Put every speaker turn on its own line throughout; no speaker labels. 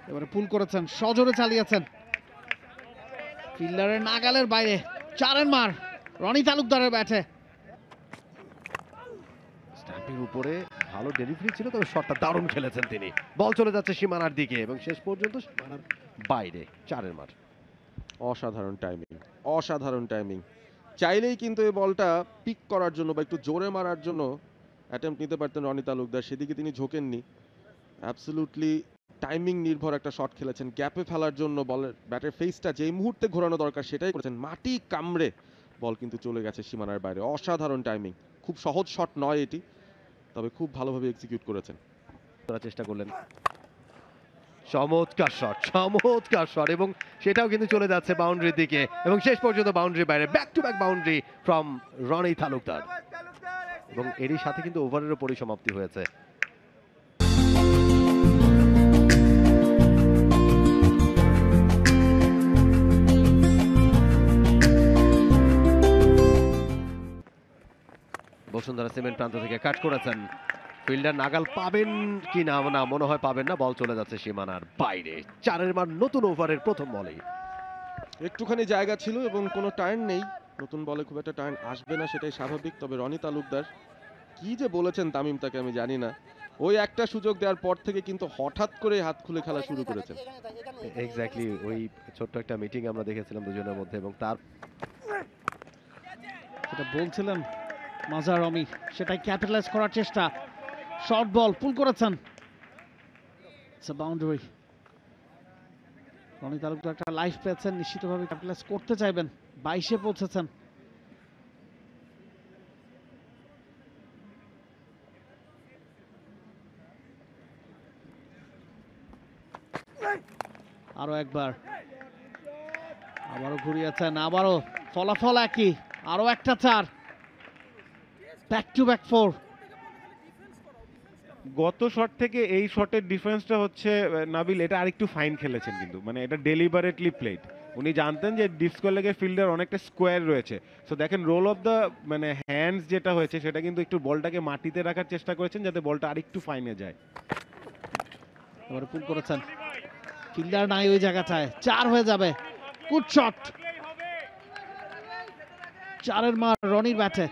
এবারে পুল করেছেন, সজোরে চালিয়েছেন, ফিল্ডারের নাগালের বাইরে, 4 মার রনি তালুকদারের ব্যাটে।
স্ট্যাম্পিং উপরে ভালো ডেলিভারি ছিল, তবে শটটা দারুণ খেলেছেন তিনি। বল চলে যাচ্ছে সীমানার দিকে এবং শেষ পর্যন্ত সীমানার বাইরে, 4 মার।
অসাধারণ টাইমিং, অসাধারণ টাইমিং। চাইলেই কিন্তু এই বলটা পিক করার জন্য বা একটু জোরে মারার জন্য অ্যাটেম্প্ট নিতে পারতেন রনি তালুকদার, সেদিকে তিনি ঝোঁকেননি। অ্যাবসলিউটলি টাইমিং নির্ভর একটা শট খেলেছেন, গ্যাপে ফেলার জন্য বলের ব্যাটের ফেসটা যেই মুহূর্তে ঘোরানো দরকার সেটাই করেছেন। মাটি কামড়ে বল কিন্তু চলে গেছে সীমানার বাইরে। অসাধারণ টাইমিং, খুব সহজ শট নয় এটি, তবে খুব ভালোভাবে এক্সিকিউট করেছেন।
চেষ্টা করলেন, চমৎকার শট, চমৎকার শট, এবং সেটাও কিন্তু চলে যাচ্ছে বাউন্ডারির দিকে এবং শেষ পর্যন্ত বাউন্ডারির বাইরে। Back to back boundary from Rony Talukdar, এবং এরই সাথে কিন্তু ওভারেরও পরিসমাপ্তি হয়েছে। বসুন্ধরা সিমেন্ট প্রান্ত থেকে কাট করেছেন, ফিল্ডার নাগাল পাবেন কি না, না মনে হয় পাবেন না, বল চলে যাচ্ছে সীমানার বাইরে। 4 মার নতুন ওভারের প্রথম বলেই
একটুখানি জায়গা ছিল এবং কোনো টার্ন নেই, নতুন বলে খুব একটা টার্ন আসবে না সেটাই স্বাভাবিক। তবে রনি তালুকদার কি যে বলেছেন তামিম তাকে আমি জানি না, ওই একটা সুযোগ দেওয়ার পর থেকে কিন্তু হঠাৎ করে হাত খুলে খেলা শুরু করেছেন।
এক্স্যাক্টলি, ওই ছোট্ট একটা মিটিং আমরা দেখেছিলাম দুজনের মধ্যে, এবং তার
যেটা বলছিলেন মাজার রমি, সেটাই ক্যাপিটালাইজ করার চেষ্টা। শর্ট বল পুল করেছেন, বাউন্ডারি। রনি তালুকদার একটা লাইফ পেয়েছেন, নিশ্চিতভাবে ক্যাপিটালাইজ করতে চাইবেন। 22-এ পৌঁছেছেন। আরো একবার, আবারও ঘুরিয়েছেন, আবারও ফলাফল একই, আরো একটা 4, ব্যাক টু ব্যাক 4।
গত শট থেকে এই শটের ডিফারেন্সটা হচ্ছে নাবিল, এটা আরেকটু ফাইন খেলেছেন কিন্তু, মানে এটা ডেলিবারেটলি প্লেড। উনি জানতেন যে ডিপ স্কোয়ার লেগের ফিল্ডার অনেকটা স্কোয়ার রয়েছে, সো দেখেন রোল অফ দ্য মানে হ্যান্ডস যেটা হয়েছে সেটা কিন্তু একটু বলটাকে মাটিতে রাখার চেষ্টা করেছেন যাতে বলটা আরেকটু ফাইনে যায়।
এবারে পুল করেছেন, ফিল্ডার নাই ওই জায়গাটায়, 4 হয়ে যাবে। গুড শট, 4 মার রনির ব্যাটে।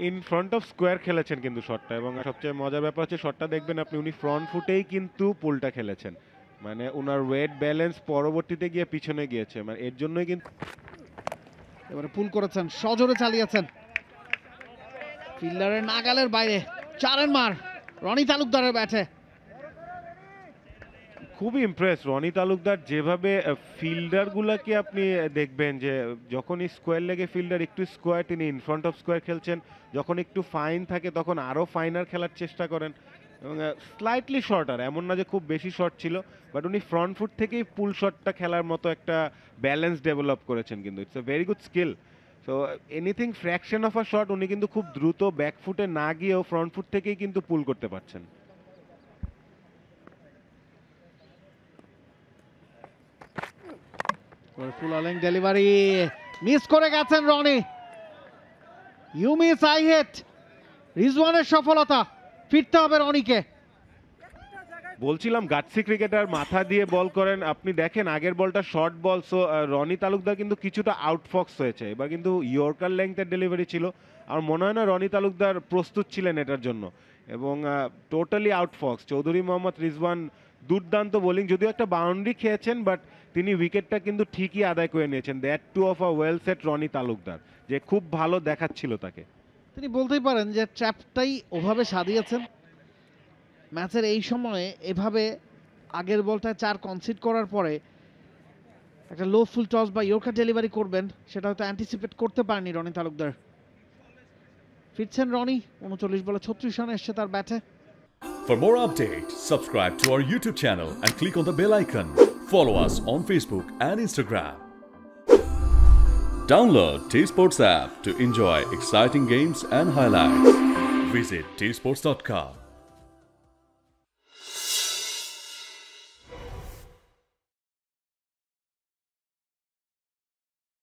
ইন ফ্রন্ট অফ স্কোয়ার খেলেছেন কিন্তু শটটা, এবং সবচেয়ে মজার ব্যাপার হচ্ছে শটটা দেখবেন আপনি, উনি ফ্রন্ট ফুটেই কিন্তু পুলটা খেলেছেন, মানে ওনার ওয়েট ব্যালেন্স পরবর্তীতে গিয়ে পিছনে গিয়েছে, মানে এর জন্যই কিন্তু।
এবারে পুল করেছেন, সজোরে চালিয়েছেন, ফিল্ডারের নাগালের বাইরে, 4 মার রনি তালুকদারের ব্যাটে।
খুবই ইমপ্রেস রনি তালুকদার, যেভাবে ফিল্ডারগুলোকে আপনি দেখবেন যে যখনই স্কোয়ার লেগে ফিল্ডার একটু স্কোয়ার, তিনি ইন ফ্রন্ট অফ স্কোয়ার খেলছেন, যখন একটু ফাইন থাকে তখন আরও ফাইনার খেলার চেষ্টা করেন, এবং স্লাইটলি শর্টার, এমন না যে খুব বেশি শর্ট ছিল, বাট উনি ফ্রন্ট ফুট থেকেই পুল শটটা খেলার মতো একটা ব্যালেন্স ডেভেলপ করেছেন কিন্তু। It's a very good skill. So anything fraction of a shot উনি কিন্তু খুব দ্রুত ব্যাক ফুটে না গিয়েও ফ্রন্ট ফুট থেকেই কিন্তু পুল করতে পারছেন।
ফুল ডেলিভারি মিস করে গেছেন Roni. You miss I hit, রিজওয়ানের সফলতা, ফিরতে হবে রনিকে।
বলছিলাম গাটসি ক্রিকেটার মাথা দিয়ে বল করেন, আপনি দেখেন আগের বলটা short ball, so Rony Talukdar কিন্তু কিছুটা আউটফক্স হয়েছে, এবার কিন্তু ইয়র্কার লেংথের ডেলিভারি ছিল, আর মনে হয় না রনি তালুকদার প্রস্তুত ছিলেন এটার জন্য, এবং টোটালি আউটফক্স। চৌধুরী মোহাম্মদ রিজওয়ান দুর্দান্ত বোলিং, যদিও একটা বাউন্ডারি খেয়েছেন, বাট তিনি উইকেটটা কিন্তু ঠিকই আদায় করে নিয়েছেন। That too off a well set Rony Talukdar, যে খুব ভালো দেখাচ্ছিল তাকে।
তিনি বলতেই পারেন যে ট্র্যাপটাই ওভাবে সাজিয়েছেন ম্যাচের এই সময়ে, এভাবে আগের বলটা 4 কনসিড করার পরে একটা লো ফুল টস বা ইয়র্কার ডেলিভারি করবেন, সেটা হয়তো অ্যান্টিসিপেট করতে পারেনি রনি তালুকদার। ফিরছেন রনি, 39 বলে 36 রান এসছে তার ব্যাটে।
For more updates, subscribe to our YouTube channel and click on the bell icon. Follow us on Facebook and Instagram. Download T-Sports app to enjoy exciting games and highlights. Visit tsports.com.